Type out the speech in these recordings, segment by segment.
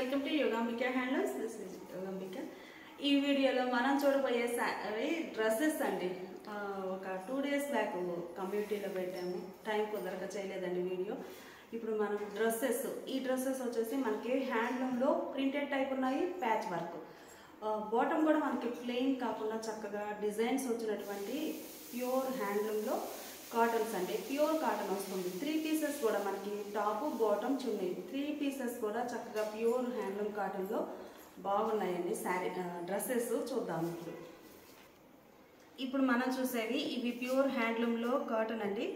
Welcome to Yogambika handlooms. This is Yogambika. ఈ వీడియోలో మనం చూడబోయే డ్రెస్సెస్ అండి. ఒక 2 days బ్యాక్ కమ్యూనిటీలో పెట్టాము, టైం కుదరక చేయలేదండి వీడియో. ఇప్పుడు మనం ఈ డ్రెస్సెస్ వచ్చేసి మనకి హ్యాండ్లూమ్లో ప్రింటెడ్ టైప్ ఉన్నాయి, ప్యాచ్ వర్క్. బాటమ్ కూడా మనకి ప్లెయిన్ కాకుండా చక్కగా డిజైన్స్ వచ్చినటువంటి ప్యూర్ హ్యాండ్లూమ్లో కాటన్స్ అండి. ప్యూర్ కాటన్ వస్తుంది. 3 pieces కూడా మనకి టాప్ బాటమ్ చున్నీ 3 pieces కూడా చక్కగా ప్యూర్ హ్యాండ్లూమ్ కాటన్లో బాగున్నాయండి. డ్రెస్సెస్ చూద్దాం. ఇప్పుడు మనం చూసేవి ఇవి ప్యూర్ హ్యాండ్లూమ్లో కాటన్ అండి.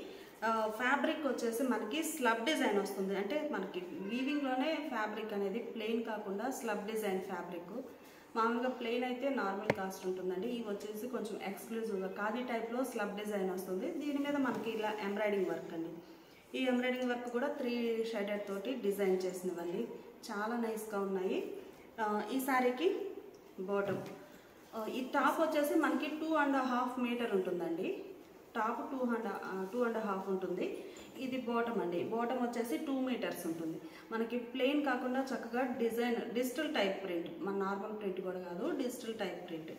ఫ్యాబ్రిక్ వచ్చేసి మనకి స్లబ్ డిజైన్ వస్తుంది. అంటే మనకి వీవింగ్లోనే ఫ్యాబ్రిక్ అనేది ప్లెయిన్ కాకుండా స్లబ్ డిజైన్ ఫ్యాబ్రిక్. మామూలుగా ప్లెయిన్ అయితే నార్మల్ కాస్ట్ ఉంటుందండి. ఇవి వచ్చేసి కొంచెం ఎక్స్క్లూజివ్గా ఖాదీ టైప్లో స్లబ్ డిజైన్ వస్తుంది. దీని మీద మనకి ఇలా ఎంబ్రాయిడింగ్ వర్క్ అండి. ఈ ఎంబ్రాయిడింగ్ వర్క్ కూడా 3 shaded తోటి డిజైన్ చేసినవండి. చాలా నైస్గా ఉన్నాయి. ఈ శారీకి బాటమ్, ఈ టాప్ వచ్చేసి మనకి 2.5 meter ఉంటుందండి. టాప్ 2.5 ఉంటుంది. ఇది బాటమ్ అండి. బాటమ్ వచ్చేసి 2 meters ఉంటుంది. మనకి ప్లెయిన్ కాకుండా చక్కగా డిజైన్ డిజిటల్ టైప్ ప్రింట్, మన నార్మల్ ప్రింట్ కూడా కాదు, digital type print.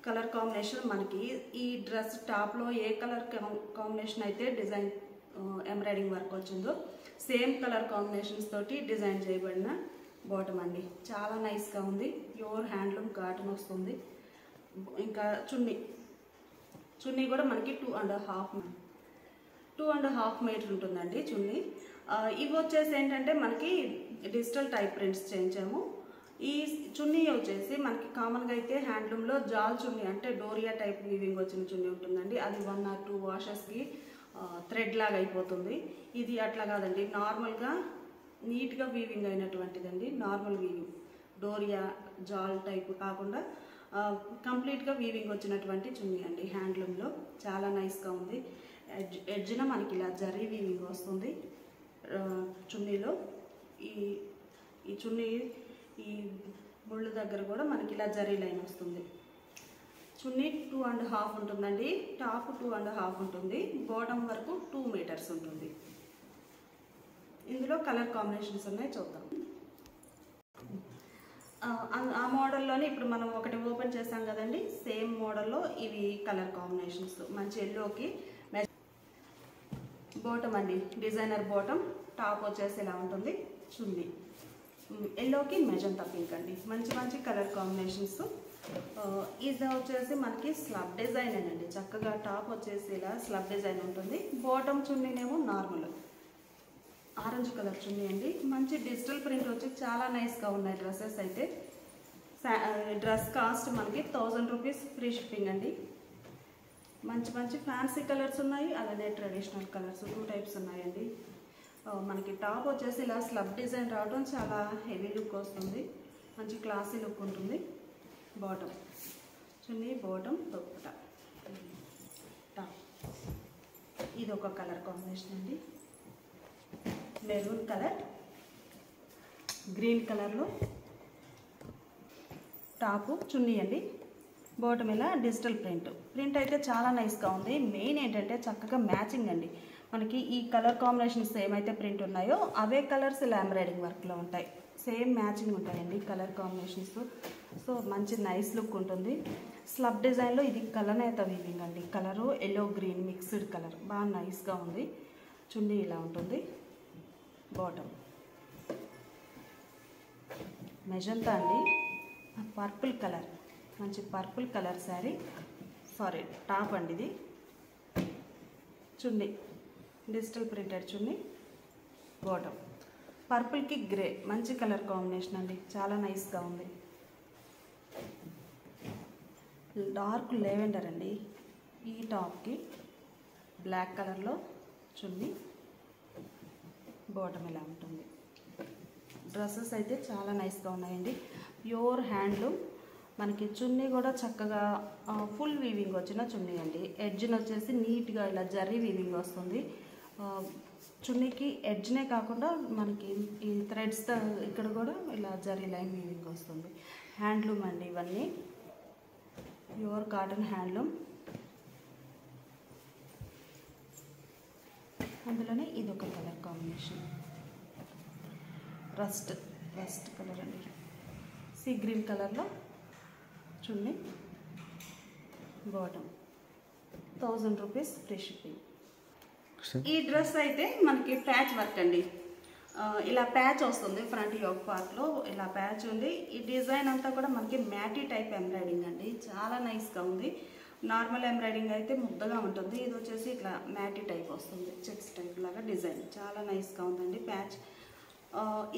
Colour combination మనకి ఈ డ్రెస్ టాప్లో ఏ కలర్ కాంబినేషన్ అయితే డిజైన్ ఎంబ్రాయిడింగ్ వర్క్ వచ్చిందో సేమ్ కలర్ కాంబినేషన్స్ తోటి డిజైన్ చేయబడిన బాటమ్ అండి. చాలా నైస్గా ఉంది. ప్యూర్ హ్యాండ్లూమ్ కాటన్ వస్తుంది. ఇంకా చున్నీ కూడా మనకి 2.5 meter ఉంటుందండి చున్నీ. ఇవి వచ్చేసి ఏంటంటే మనకి డిజిటల్ టైప్ ప్రింట్స్ చేయించాము. ఈ చున్నీ వచ్చేసి మనకి కామన్గా అయితే హ్యాండ్లూమ్లో జాల్ చున్నీ అంటే డోరియా టైప్ వీవింగ్ వచ్చిన చున్నీ ఉంటుందండి. అది 1 or 2 washes థ్రెడ్ లాగా అయిపోతుంది. ఇది అట్లా కాదండి, నార్మల్గా నీట్గా వీవింగ్ అయినటువంటిదండి. నార్మల్ వీవింగ్, డోరియా జాల్ టైప్ కాకుండా కంప్లీట్గా వీవింగ్ వచ్చినటువంటి చున్నీ అండి. హ్యాండ్లూమ్లో చాలా నైస్గా ఉంది. ఎడ్జ్న మనకి ఇలా జరీ వీవింగ్ వస్తుంది. చున్నీలో ఈ చున్నీ ఈ ముళ్ళు దగ్గర కూడా మనకి ఇలా జరీ లైన్ వస్తుంది. చున్నీ 2.5 ఉంటుందండి. టాప్ 2.5 ఉంటుంది. బాటమ్ వరకు 2 meters ఉంటుంది. ఇందులో కలర్ కాంబినేషన్స్ ఉన్నాయి, చూద్దాం. ఆ మోడల్లోనే ఇప్పుడు మనం ఒకటి ఓపెన్ చేసాం కదండి, సేమ్ మోడల్లో ఇవి కలర్ కాంబినేషన్స్. మంచి ఎల్లోకి బాటమ్ అండి, డిజైనర్ బాటమ్. టాప్ వచ్చేసి ఇలా ఉంటుంది. చున్నీ ఎల్లోకి మెజంతా పింక్ అండి. మంచి కలర్ కాంబినేషన్స్. ఇది వచ్చేసి మనకి స్లబ్ డిజైన్ అండి. చక్కగా టాప్ వచ్చేసి ఇలా స్లబ్ డిజైన్ ఉంటుంది. బాటమ్ చున్నీనేమో నార్మల్ ఆరెంజ్ కలర్ చున్నీ అండి. మంచి డిజిటల్ ప్రింట్ వచ్చి చాలా నైస్గా ఉన్నాయి డ్రెస్సెస్ అయితే. డ్రెస్ కాస్ట్ మనకి 1000 rupees ఫ్రీ షిప్పింగ్ అండి. మంచి ఫ్యాన్సీ కలర్స్ ఉన్నాయి, అలానే ట్రెడిషనల్ కలర్స్ 2 types ఉన్నాయండి. మనకి టాప్ వచ్చేసి ఇలా స్లబ్ డిజైన్ రావడం చాలా హెవీ లుక్ వస్తుంది. మంచి క్లాసీ లుక్ ఉంటుంది. బాటమ్ చున్నీ, బాటమ్, దుపట్టా, టాప్. ఇది ఒక కలర్ కాంబినేషన్ అండి. మెరూన్ కలర్, గ్రీన్ కలర్లో టాపు చున్నీ అండి. బాటమ్ ఇలా డిజిటల్ ప్రింట్ అయితే చాలా నైస్గా ఉంది. మెయిన్ ఏంటంటే చక్కగా మ్యాచింగ్ అండి. మనకి ఈ కలర్ కాంబినేషన్స్ ఏమైతే ప్రింట్ ఉన్నాయో అవే కలర్స్ ఇలా ఎంబ్రాయిడింగ్ వర్క్లో ఉంటాయి. సేమ్ మ్యాచింగ్ ఉంటాయండి కలర్ కాంబినేషన్స్. సో మంచి నైస్ లుక్ ఉంటుంది. స్లబ్ డిజైన్లో ఇది కలనేత వీవింగ్ అండి. Colour yellow green mixed colour, బాగా నైస్గా ఉంది. చున్నీ ఇలా ఉంటుంది. బాటమ్ మెజంతా అండి, పర్పుల్ కలర్, మంచి పర్పుల్ కలర్ టాప్ అండి. ఇది చున్నీ డిజిటల్ ప్రింటెడ్ చున్నీ. బాటమ్ పర్పుల్కి గ్రే, మంచి కలర్ కాంబినేషన్ అండి. చాలా నైస్గా ఉంది. డార్క్ లెవెండర్ అండి. ఈ టాప్కి బ్లాక్ కలర్లో చున్నీ, బాటమ్ ఇలా ఉంటుంది. డ్రెస్సెస్ అయితే చాలా నైస్గా ఉన్నాయండి. Pure handloom. మనకి చున్నీ కూడా చక్కగా ఫుల్ వీవింగ్ వచ్చిన చున్నీ అండి. ఎడ్జ్ని వచ్చేసి నీట్గా ఇలా జరీ వీవింగ్ వస్తుంది. చున్నీకి ఎడ్జ్నే కాకుండా మనకి ఈ థ్రెడ్స్ ఇక్కడ కూడా ఇలా జరీ లైన్ వీవింగ్ వస్తుంది. హ్యాండ్లూమ్ అండి ఇవన్నీ. Pure cotton handloom. అందులోనే ఇది ఒక colour combination, rust first colour అండి, సీ గ్రీన్ కలర్లో చున్నీ, బాటమ్, 1000 రూపీస్ ఫ్రీ షిప్పింగ్. ఈ డ్రెస్ అయితే మనకి ప్యాచ్ వర్క్ అండి. ఇలా ప్యాచ్ వస్తుంది ఫ్రంట్ యోక్ పార్ట్లో, ఇలా ప్యాచ్ ఉంది. ఈ డిజైన్ అంతా కూడా మనకి మ్యాటీ టైప్ ఎంబ్రాయిడింగ్ అండి, చాలా నైస్గా ఉంది. నార్మల్ ఎంబ్రాయిడింగ్ అయితే ముద్దగా ఉంటుంది, ఇది వచ్చేసి ఇట్లా మ్యాటీ టైప్ వస్తుంది, చెక్స్ టైప్ లాగా డిజైన్ చాలా నైస్గా ఉందండి ప్యాచ్.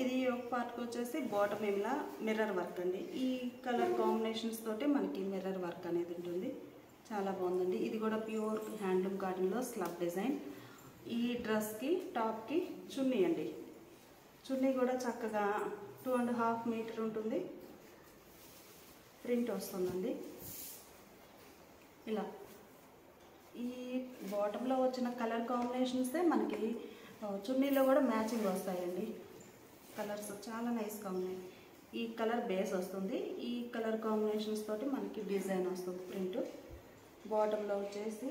ఇది ఒక పార్ట్కి వచ్చేసి బాటమ్ ఏమిలా మిర్రర్ వర్క్ అండి. ఈ కలర్ కాంబినేషన్స్ తోటి మనకి మిర్రర్ వర్క్ అనేది ఉంటుంది, చాలా బాగుందండి. ఇది కూడా ప్యూర్ హ్యాండ్లూమ్ కాటన్లో స్లబ్ డిజైన్. ఈ డ్రెస్కి టాప్కి చున్నీ అండి, చున్నీ కూడా చక్కగా 2.5 మీటర్ ఉంటుంది, ప్రింట్ వస్తుందండి. ఇలా ఈ బాటంలో వచ్చిన కలర్ కాంబినేషన్సే మనకి చున్నీలో కూడా మ్యాచింగ్ వస్తాయండి. కలర్స్ చాలా నైస్గా ఉన్నాయి. ఈ కలర్ బేస్ వస్తుంది, ఈ కలర్ కాంబినేషన్స్ తోటి మనకి డిజైన్ వస్తుంది ప్రింట్. బాటంలో వచ్చేసి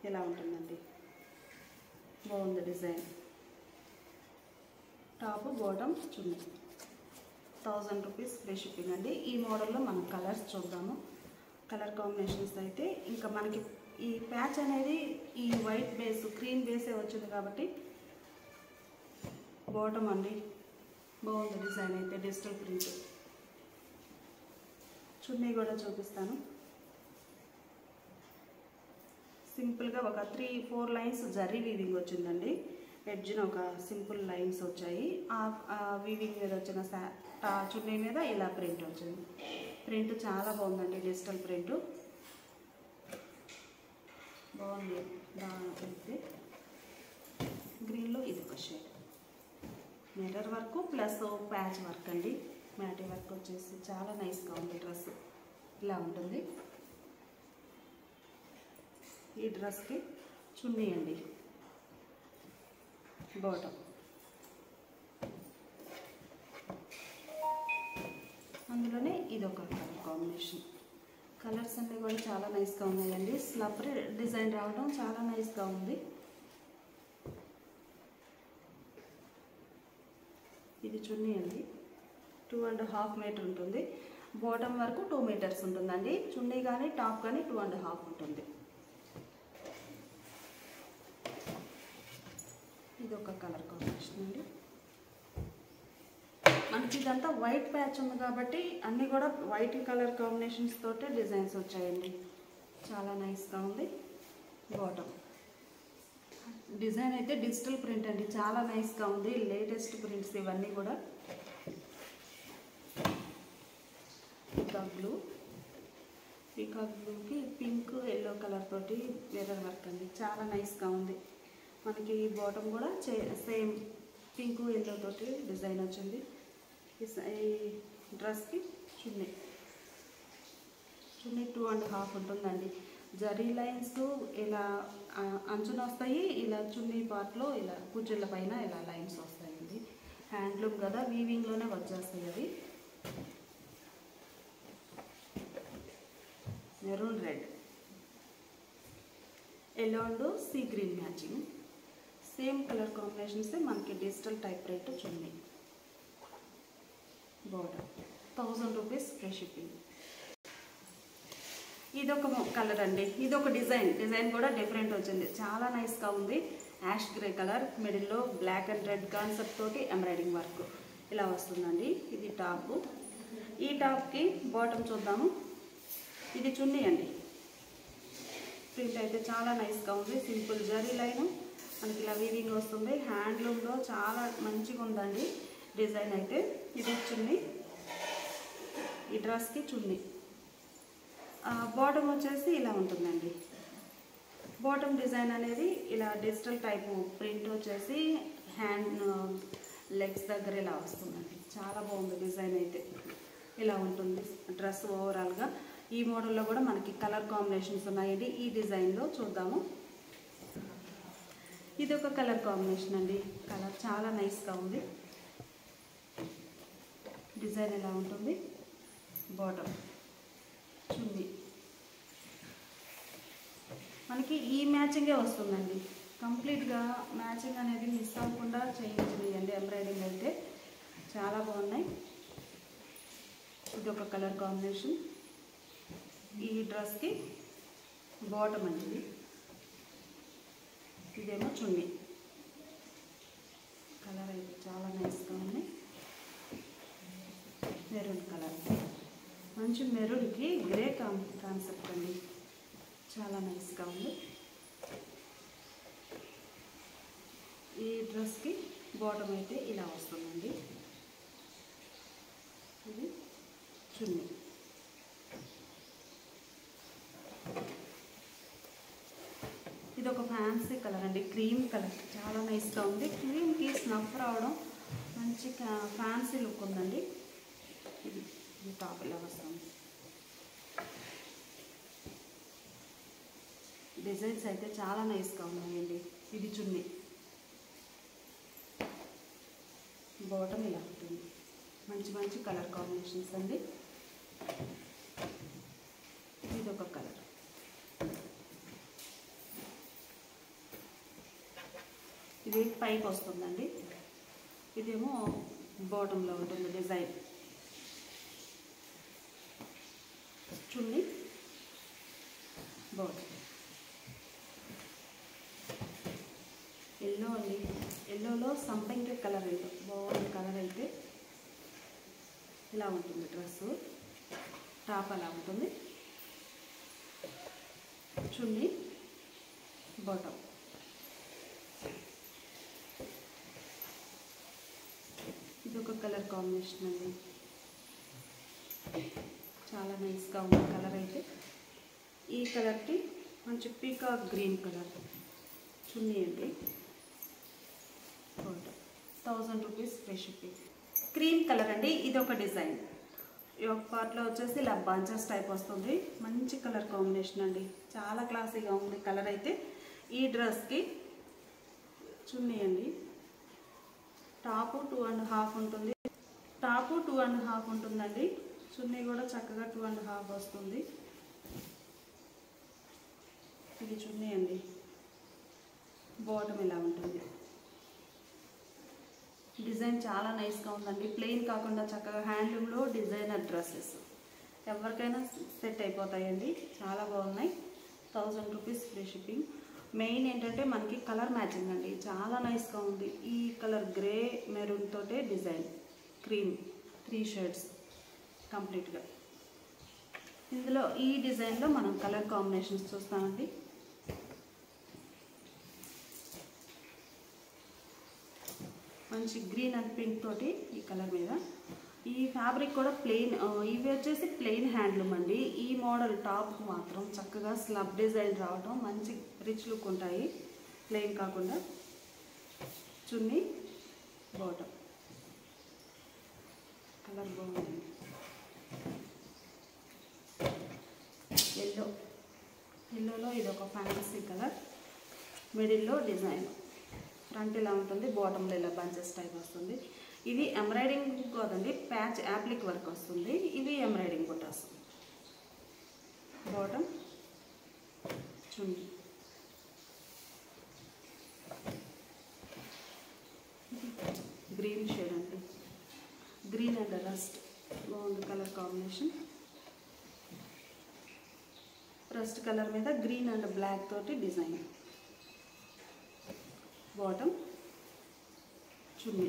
ఇలా ఉంటుందండి, బాగుంది డిజైన్. టాప్ బాటమ్ చున్నీ, 1000 రూపీస్ ఫ్రీ షిప్పింగ్ అండి. ఈ మోడల్లో మనం కలర్స్ చూద్దాము. కలర్ కాంబినేషన్స్ అయితే ఇంకా మనకి ఈ ప్యాచ్ అనేది ఈ వైట్ బేస్ క్రీమ్ బేసే వచ్చింది కాబట్టి బాటమ్ అండి, బాగుంది డిజైన్ అయితే, డిజిటల్ ప్రింట్. చున్నీ కూడా చూపిస్తాను. సింపుల్గా ఒక 3-4 లైన్స్ జరీ వీవింగ్ వచ్చిందండి, ఎడ్జ్న ఒక సింపుల్ లైన్స్ వచ్చాయి. ఆ వీవింగ్ మీద వచ్చిన చున్నీ మీద ఇలా ప్రింట్ వచ్చింది. ప్రింట్ చాలా బాగుందండి, డిజిటల్ ప్రింట్ బాగుంది. అయితే గ్రీన్లో ఇది ఒక shade, mirror work plus patch work అండి. మ్యాటీ వర్క్ వచ్చేసి చాలా నైస్గా ఉంది. డ్రెస్ ఇలా ఉంటుంది. ఈ డ్రెస్కి చున్నీ అండి, బాటమ్, అందులోనే ఇది ఒక కలర్ కాంబినేషన్. కలర్స్ అన్నీ కూడా చాలా నైస్గా ఉన్నాయండి. స్లబ్ డిజైన్ రావడం చాలా నైస్గా ఉంది. ఇది చున్నీ అండి, 2.5 మీటర్ ఉంటుంది. బాటమ్ వరకు 2 మీటర్స్ ఉంటుందండి. చున్నీ కానీ టాప్ కానీ 2.5 ఉంటుంది. ఇది ఒక కలర్ కాంబినేషన్ అండి. మనకి ఇదంతా వైట్ ప్యాచ్ ఉంది కాబట్టి అన్నీ కూడా వైట్ కలర్ కాంబినేషన్స్ తోటే డిజైన్స్ వచ్చాయండి, చాలా నైస్గా ఉంది. బాటమ్ డిజైన్ అయితే డిజిటల్ ప్రింట్ అండి, చాలా నైస్గా ఉంది. లేటెస్ట్ ప్రింట్స్ ఇవన్నీ కూడా. పీకాక్ బ్లూకి పింక్ ఎల్లో కలర్ తోటి మిర్రర్ వర్క్ అండి, చాలా నైస్గా ఉంది. మనకి బాటమ్ కూడా సేమ్ పింక్ ఎల్లో తోటి డిజైన్ వచ్చింది. ఈ డ్రెస్కి చున్నీ 2.5 ఉంటుందండి. జరీ లైన్స్ ఇలా అంచున వస్తాయి, ఇలా చున్నీ పార్ట్లో ఇలా కుచ్చుళ్ళ పైన ఇలా లైన్స్ వస్తాయండి. హ్యాండ్లూమ్ కదా, వీవింగ్లోనే వచ్చేస్తాయి అవి. Maroon red, yellow and sea green matching, same colour combinations మనకి డిజిటల్ టైప్ రేట్ చున్నీ, బార్డర్, 1000 రూపీస్ ఫ్రీ షిప్పింగ్. ఇదొక కలర్ అండి, ఇదొక డిజైన్ కూడా డిఫరెంట్ వచ్చింది, చాలా నైస్గా ఉంది. యాష్ గ్రే కలర్, మిడిల్లో బ్లాక్ అండ్ రెడ్ కాన్సెప్ట్ తోటి ఎంబ్రాయిడింగ్ వర్క్ ఇలా వస్తుందండి. ఇది టాప్. ఈ టాప్కి బాటమ్ చూద్దాము. ఇది చున్నీ అండి. ప్రింట్ అయితే చాలా నైస్గా ఉంది. సింపుల్ జరీ లైను మనకి ఇలా వీవింగ్ వస్తుంది. హ్యాండ్లూమ్లో చాలా మంచిగా ఉందండి డిజైన్ అయితే. ఇది చున్నీ, ఈ డ్రెస్కి చున్నీ. బాటమ్ వచ్చేసి ఇలా ఉంటుందండి. బాటమ్ డిజైన్ అనేది ఇలా డిజిటల్ టైపు ప్రింట్ వచ్చేసి హ్యాండ్ లెగ్స్ దగ్గర ఇలా వస్తుందండి. చాలా బాగుంది డిజైన్ అయితే. ఇలా ఉంటుంది డ్రెస్ ఓవరాల్గా. ఈ మోడల్లో కూడా మనకి కలర్ కాంబినేషన్స్ ఉన్నాయండి. ఈ డిజైన్లో చూద్దాము. ఇది ఒక కలర్ కాంబినేషన్ అండి. కలర్ చాలా నైస్గా ఉంది. డిజైన్ ఎలా ఉంటుంది, బాటమ్, చున్నీ మనకి ఈ మ్యాచింగే వస్తుందండి. కంప్లీట్గా మ్యాచింగ్ అనేది మిస్ అవ్వకుండా చేయించినాయండి ఎంబ్రాయిడింగ్ అయితే. చాలా బాగున్నాయి. ఇది ఒక కలర్ కాంబినేషన్. ఈ డ్రెస్కి బాటమ్ అండి. ఇదేమో చున్నీ. కలర్ అయితే చాలా నైస్గా ఉంది. మెరూన్ కలర్, మంచి మెరూన్కి గ్రే కాన్సెప్ట్ అండి. చాలా నైస్గా ఉంది. ఈ డ్రెస్కి బాటమ్ అయితే ఇలా వస్తుందండి. ఇది చున్నీ. ఇది ఒక ఫ్యాన్సీ కలర్ అండి, క్రీమ్ కలర్. చాలా నైస్గా ఉంది. క్రీమ్కి స్నఫ్ రావడం, మంచి ఫ్యాన్సీ లుక్ ఉందండి. ఇది టాప్ ఇలా వస్తుంది. డిజైన్స్ అయితే చాలా నైస్గా ఉన్నాయండి. ఇది చున్నీ, బాటమ్ ఇలా ఉంటుంది. మంచి మంచి కలర్ కాంబినేషన్స్ అండి. ఇది ఒక కలర్. ఇది పైకి వస్తుందండి. ఇదేమో బాటంలో ఉంటుంది డిజైన్. చున్నీ, బాటమ్. ఎల్లో అండి. ఎల్లోలో సంపంగి కలర్ అయితే బాగుంది. కలర్ అయితే ఇలా ఉంటుంది. డ్రెస్సు టాప్ అలా ఉంటుంది. చున్నీ, బాటమ్. ఇది ఒక కలర్ కాంబినేషన్ అండి. చాలా నైస్గా ఉంది కలర్ అయితే. ఈ కలర్కి మంచి పీకాక్ గ్రీన్ కలర్ చున్నీ అండి. 1000 rupees free shipping. Cream colour అండి. ఇది ఒక డిజైన్. ఈ ఒక పార్ట్లో వచ్చేసి ఇలా బంచెస్ టైప్ వస్తుంది. మంచి కలర్ కాంబినేషన్ అండి. చాలా క్లాసీగా ఉంది కలర్ అయితే. ఈ డ్రెస్కి చున్నీ అండి. టాపు 2.5 ఉంటుంది. టాపు 2.5 ఉంటుందండి. చున్నీ కూడా చక్కగా 2.5 వస్తుంది. ఇది చున్నీ అండి. బాటమ్ ఇలా ఉంటుంది. డిజైన్ చాలా నైస్గా ఉందండి. ప్లెయిన్ కాకుండా చక్కగా హ్యాండ్లూమ్లో డిజైనర్ డ్రెస్సెస్ ఎవరికైనా సెట్ అయిపోతాయండి. చాలా బాగున్నాయి. 1000 రూపీస్ ఫ్రీ షిప్పింగ్. మెయిన్ ఏంటంటే మనకి కలర్ మ్యాచింగ్ అండి. చాలా నైస్గా ఉంది. ఈ కలర్ గ్రే మెరూన్ తోటే డిజైన్. క్రీమ్ 3 షేడ్స్ కంప్లీట్గా. ఇందులో ఈ డిజైన్లో మనం కలర్ కాంబినేషన్స్ చూస్తామండి. మంచి గ్రీన్ అండ్ పింక్ తోటి ఈ కలర్ మీద. ఈ ఫ్యాబ్రిక్ కూడా ప్లెయిన్. ఇవి వచ్చేసి ప్లెయిన్ హ్యాండ్లూమ్ అండి. ఈ మోడల్ టాప్ మాత్రం చక్కగా స్లబ్ డిజైన్ రావడం, మంచి రిచ్ లుక్ ఉంటాయి ప్లెయిన్ కాకుండా. చున్నీ, బాటమ్. కలర్ బాగుంది. ఎల్లోలో ఇది ఒక ఫ్యాన్సీ కలర్. మిడిల్లో డిజైన్. ఫ్రంట్ ఇలా ఉంటుంది, బాటంలో ఇలా బంచెస్ టైప్ వస్తుంది. ఇది ఎంబ్రాయిడింగ్ కాదండి, ప్యాచ్ యాప్లిక్ వర్క్ వస్తుంది. ఇది ఎంబ్రాయిడింగ్ బుటాస్. బాటమ్, చున్నీ. గ్రీన్ షేడ్ అండి. గ్రీన్ అండ్ రస్ట్ బాగుంది కలర్ కాంబినేషన్. రస్ట్ కలర్ మీద గ్రీన్ అండ్ బ్లాక్ తోటి డిజైన్. బాటమ్, చున్నీ.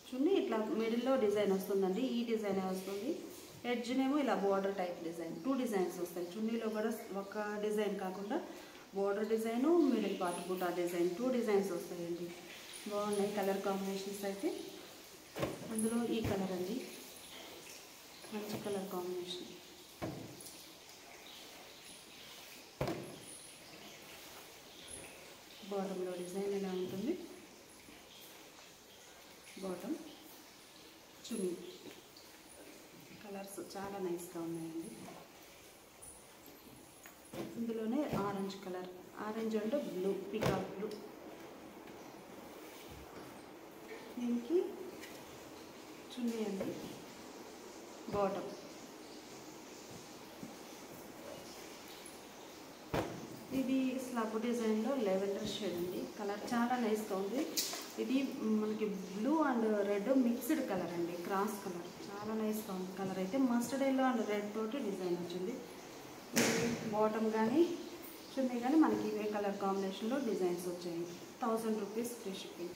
చున్నీ ఇట్లా మిడిల్లో డిజైన్ వస్తుందండి. ఈ డిజైన్ వస్తుంది. ఎడ్జ్నేమో ఇలా బోర్డర్ టైప్ డిజైన్. 2 డిజైన్స్ వస్తాయి. చున్నీలో కూడా ఒక డిజైన్ కాకుండా బోర్డర్ డిజైను, మిడిల్ పార్ట్ బుటా డిజైన్ 2 డిజైన్స్ వస్తాయండి. బాగున్నాయి కలర్ కాంబినేషన్స్ అయితే. అందులో ఈ కలర్ అండి, మంచి కలర్ కాంబినేషన్. బాటంలో డిజైన్ ఇలా ఉంటుంది. బాటమ్, చున్నీ. కలర్స్ చాలా నైస్గా ఉన్నాయండి. ఇందులోనే ఆరెంజ్ కలర్. ఆరెంజ్ అంటే బ్లూ, పీకాక్ బ్లూ. దీనికి చున్నీ అండి. బాటమ్. ఇది స్లబ్ డిజైన్లో లెవెండర్ షేడ్ అండి. కలర్ చాలా నైస్గా ఉంది. ఇది మనకి blue and red mixed colour అండి, క్రాస్ కలర్. చాలా నైస్గా ఉంది కలర్. అయితే మస్టర్డ్ ఎల్లో అండ్ రెడ్ తోటి డిజైన్ వచ్చింది. బాటమ్ కానీ చున్నీ కానీ మనకి ఇవే కలర్ కాంబినేషన్లో డిజైన్స్ వచ్చాయి. 1000 రూపీస్ ఫ్రీ షిప్పింగ్.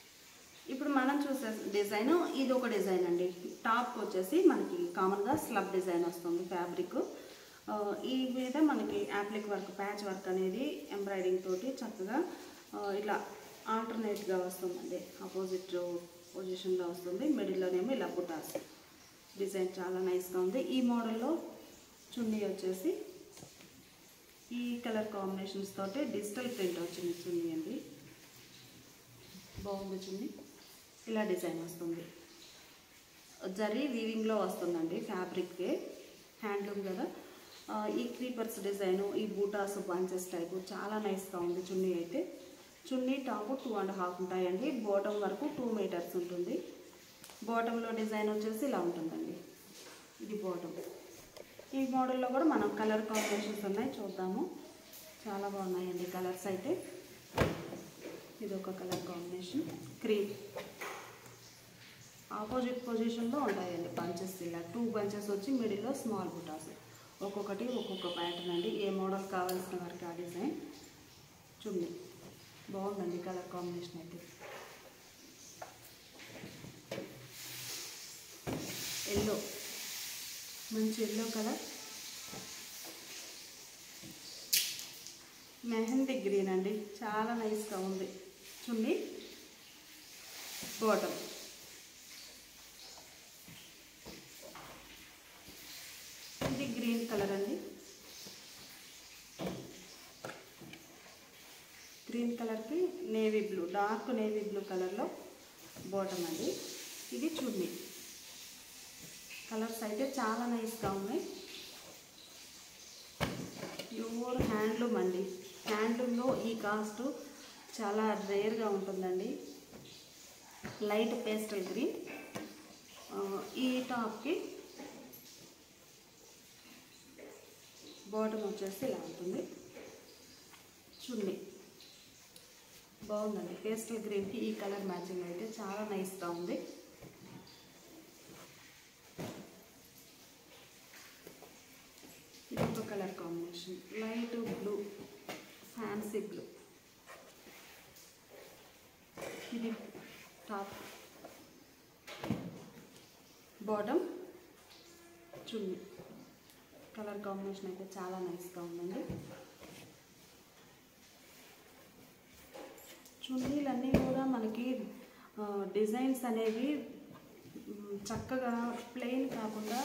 ఇప్పుడు మనం చూసే డిజైన్ ఇది ఒక డిజైన్ అండి. టాప్ వచ్చేసి మనకి కామన్గా స్లబ్ డిజైన్ వస్తుంది ఫ్యాబ్రిక్. ఈ మీద మనకి యాప్లిక్ వర్క్, ప్యాచ్ వర్క్ అనేది ఎంబ్రాయిడింగ్ తోటి చక్కగా ఇలా ఆల్టర్నేట్గా వస్తుందండి. ఆపోజిట్ పొజిషన్లో వస్తుంది. మిడిల్లోనేమో ఇలా బుటాస్ డిజైన్ చాలా నైస్గా ఉంది. ఈ మోడల్లో చున్నీ వచ్చేసి ఈ కలర్ కాంబినేషన్స్ తోటి డిజిటల్ ప్రింట్ వచ్చింది చున్నీ అండి. బాగుంది చున్నీ. ఇలా డిజైన్ వస్తుంది. జరీ వీవింగ్లో వస్తుందండి ఫ్యాబ్రిక్కే, హ్యాండ్లూమ్ కదా. ఈ క్రీపర్స్ డిజైను, ఈ బూటాస్ బంచెస్ టైపు చాలా నైస్గా ఉంది చున్నీ అయితే. చున్నీ టాప్ 2.5 ఉంటాయండి. బాటమ్ వరకు 2 మీటర్స్ ఉంటుంది. బాటంలో డిజైన్ వచ్చేసి ఇలా ఉంటుందండి. ఇది బాటమ్. ఈ మోడల్లో కూడా మనం కలర్ కాంబినేషన్స్ ఉన్నాయి, చూద్దాము. చాలా బాగున్నాయండి కలర్స్ అయితే. ఇది ఒక కలర్ కాంబినేషన్ క్రీమ్. ఆపోజిట్ పొజిషన్లో ఉంటాయండి బంచెస్. ఇలా 2 బంచెస్ వచ్చి మిడిల్లో స్మాల్ బుటాస్. ఒక్కొక్కటి ఒక్కొక్క ప్యాటర్న్ అండి. ఏ మోడల్ కావాల్సిన వారికి ఆ డిజైన్. చున్నీ బాగుందండి కలర్ కాంబినేషన్ అయితే. ఎల్లో, మంచి ఎల్లో కలర్. మెహందీ గ్రీన్ అండి, చాలా నైస్గా ఉంది చున్నీ. బాటమ్ ఇది గ్రీన్ కలర్ అండి. గ్రీన్ కలర్కి navy blue, dark navy blue కలర్లో బాటమ్ అండి. ఇది చున్నీ. కలర్స్ అయితే చాలా నైస్గా ఉన్నాయి. ప్యూర్ హ్యాండ్లూమ్ అండి. హ్యాండ్లూమ్లో ఈ కాస్ట్ చాలా రేర్గా ఉంటుందండి. Light pastel green. ఈ టాప్కి బాటమ్ వచ్చేసి ఇలా ఉంటుంది. చున్నీ బాగుందండి. పేస్టల్ గ్రీన్కి ఈ కలర్ మ్యాచింగ్ అయితే చాలా నైస్గా ఉంది. ఇది ఒక colour combination light blue, fancy blue. ఇది టాప్, బాటమ్, చున్నీ. కలర్ కాంబినేషన్ అయితే చాలా నైస్గా ఉందండి. చున్నీలన్నీ కూడా మనకి డిజైన్స్ అనేవి చక్కగా ప్లెయిన్ కాకుండా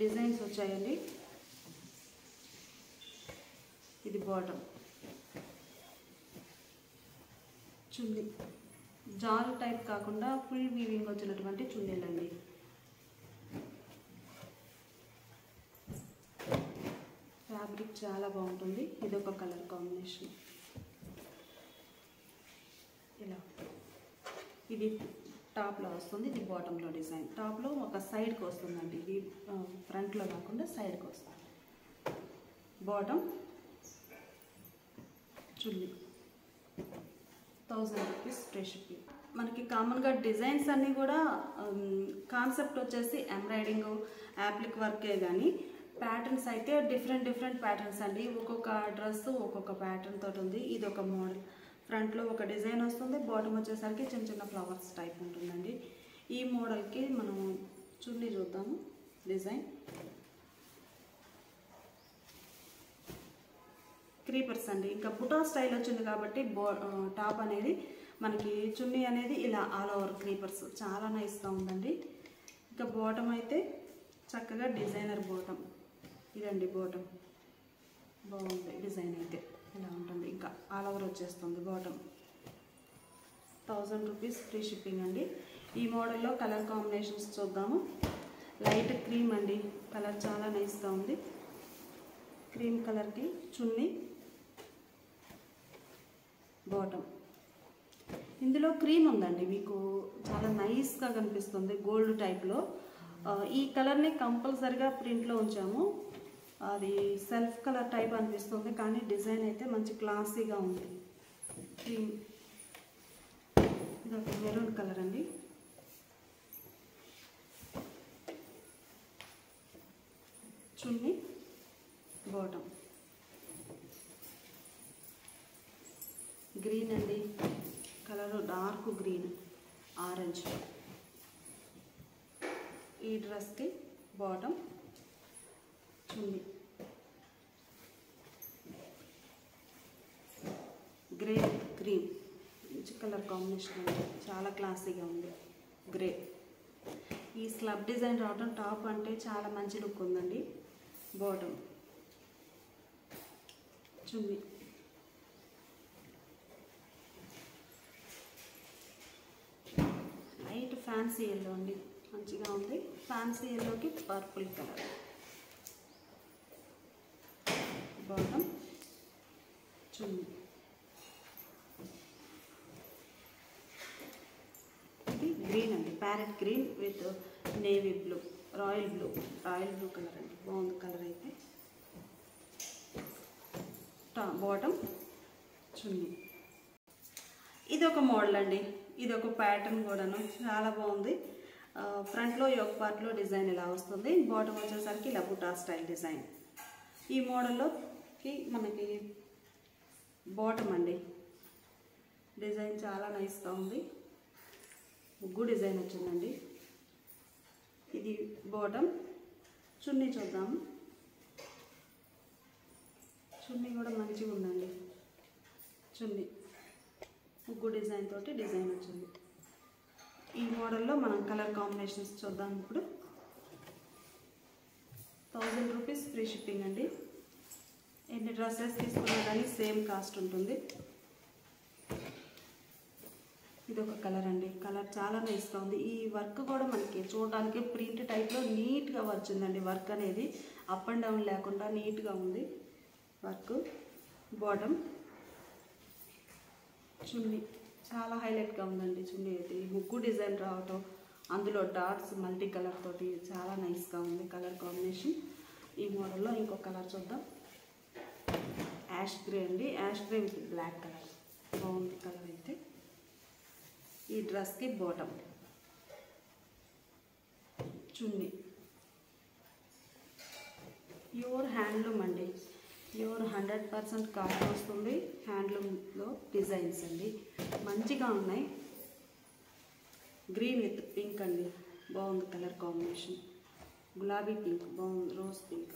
డిజైన్స్ వచ్చాయండి. ఇది బాటమ్. చున్నీ జాల్ టైప్ కాకుండా ఫుల్ వీవింగ్ వచ్చినటువంటి చున్నీలండి. ఫ్యాబ్రిక్ చాలా బాగుంటుంది. ఇది ఒక కలర్ కాంబినేషన్. ఇలా ఇది టాప్లో వస్తుంది. ఇది బాటంలో డిజైన్. టాప్లో ఒక సైడ్కి వస్తుందండి. ఇది ఫ్రంట్లో కాకుండా సైడ్కి వస్తుంది. బాటమ్, చున్నీ. 1000 రూపీస్ ఫ్రీ షిప్పింగ్. మనకి కామన్గా డిజైన్స్ అన్నీ కూడా కాన్సెప్ట్ వచ్చేసి ఎంబ్రాయిడింగ్, యాప్లిక్ వర్కే, కానీ ప్యాటర్న్స్ అయితే డిఫరెంట్ ప్యాటర్న్స్ అండి. ఒక్కొక్క డ్రెస్ ఒక్కొక్క ప్యాటర్న్ తోటి ఉంది. ఇది ఒక మోడల్. ఫ్రంట్లో ఒక డిజైన్ వస్తుంది. బాటమ్ వచ్చేసరికి చిన్న ఫ్లవర్స్ టైప్ ఉంటుందండి. ఈ మోడల్కి మనం చున్నీ చూద్దాము. డిజైన్ క్రీపర్స్ అండి. ఇంకా బుటా స్టైల్ వచ్చింది కాబట్టి టాప్ అనేది మనకి చున్నీ అనేది ఇలా ఆల్ ఓవర్ క్రీపర్స్ చాలా నైస్గా ఉందండి. ఇంకా బాటమ్ అయితే చక్కగా డిజైనర్ బాటమ్. ఇదండి బాటమ్. బాగుంది డిజైన్ అయితే. ఇలా ఉంటుంది. ఇంకా ఆల్ ఓవర్ వచ్చేస్తుంది బాటమ్. 1000 రూపీస్ ఫ్రీ షిప్పింగ్ అండి. ఈ మోడల్లో కలర్ కాంబినేషన్స్ చూద్దాము. లైట్ క్రీమ్ అండి. కలర్ చాలా నైస్గా ఉంది. క్రీమ్ కలర్కి చున్నీ, బాటమ్. ఇందులో క్రీమ్ ఉందండి. మీకు చాలా నైస్గా కనిపిస్తుంది గోల్డ్ టైప్లో. ఈ కలర్ని కంపల్సరిగా ప్రింట్లో ఉంచాము. అది సెల్ఫ్ కలర్ టైప్ అనిపిస్తుంది, కానీ డిజైన్ అయితే మంచి క్లాసీగా ఉంది. క్రీమ్, ఇది ఒక మెరూన్ కలర్ అండి. చున్నీ, బాటమ్ గ్రీన్ అండి, కలర్ డార్క్ గ్రీన్, ఆరెంజ్. ఈ డ్రెస్కి bottom, chunni grey with cream, మంచి కలర్ కాంబినేషన్ అండి, చాలా క్లాసీగా ఉంది. గ్రే, ఈ స్లబ్ డిజైన్ రావడం టాప్ అంటే చాలా మంచి లుక్ ఉందండి. బాటమ్, చున్నీ, లైట్ ఫ్యాన్సీ ఎల్లో అండి, మంచిగా ఉంది. ఫ్యాన్సీ ఎల్లోకి పర్పుల్ కలర్. బాటమ్, చున్నీ. ఇది గ్రీన్ అండి, parrot green with navy blue, royal blue colour అండి, బాగుంది కలర్ అయితే. బాటమ్, చున్నీ. ఇది ఒక మోడల్ అండి, ఇది ఒక ప్యాటర్న్ కూడాను చాలా బాగుంది. ఫ్రంట్లో యోక్ పార్ట్లో డిజైన్ ఇలా వస్తుంది, బాటమ్ వచ్చేసరికి ఇలా బుటా స్టైల్ డిజైన్. ఈ మోడల్లోకి మనకి బాటమ్ అండి, డిజైన్ చాలా నైస్గా ఉంది, ముగ్గు డిజైన్ వచ్చిందండి. ఇది బాటమ్. చున్నీ చూద్దాము. చున్నీ కూడా మంచిగా ఉందండి, చున్నీ ముగ్గు డిజైన్ తోటి డిజైన్ వచ్చింది. ఈ మోడల్లో మనం కలర్ కాంబినేషన్స్ చూద్దాం. ఇప్పుడు 1000 రూపీస్ ఫ్రీ షిప్పింగ్ అండి. ఎన్ని డ్రెస్సెస్ తీసుకున్నా కానీ సేమ్ కాస్ట్ ఉంటుంది. ఇది ఒక కలర్ అండి, కలర్ చాలా నైస్గా ఉంది. ఈ వర్క్ కూడా మనకి చూడడానికి ప్రింట్ టైప్లో నీట్గా వచ్చిందండి. వర్క్ అనేది అప్ అండ్ డౌన్ లేకుండా నీట్గా ఉంది వర్క్. బాటమ్, చున్నీ చాలా హైలైట్గా ఉందండి. చున్నీ అయితే ఈ ముగ్గు డిజైన్ రావటం, అందులో డాట్స్ మల్టీ కలర్ తోటి చాలా నైస్గా ఉంది కలర్ కాంబినేషన్. ఈ మోడల్లో ఇంకో కలర్ చూద్దాం. యాష్ గ్రే అండి, ash grey with black colour, బాగుంది కలర్ అయితే. ఈ డ్రెస్కి బాటమ్, చున్నీ. ప్యూర్ హ్యాండ్లూమ్ అండి, ప్యూర్ 100% కాటన్ వస్తుంది. హ్యాండ్లూమ్లో డిజైన్స్ అండి మంచిగా ఉన్నాయి. గ్రీన్ విత్ పింక్ అండి, బాగుంది కలర్ కాంబినేషన్. గులాబీ పింక్ బాగుంది, rose pink.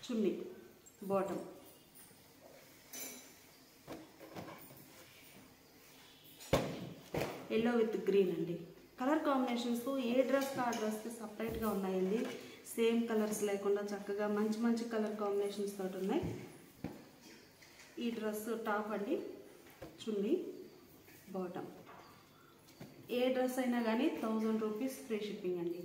Chunni, bottom. Yellow with green అండి. కలర్ కాంబినేషన్స్ ఏ డ్రెస్కి ఆ డ్రెస్కి సపరేట్గా ఉన్నాయండి. సేమ్ కలర్స్ లేకుండా చక్కగా మంచి మంచి కలర్ కాంబినేషన్స్ తోటి ఉన్నాయి. ఈ డ్రెస్ టాప్ అండి, చున్నీ, బాటమ్. ఏ డ్రెస్ అయినా కానీ 1000 రూపీస్ ఫ్రీ షిప్పింగ్ అండి.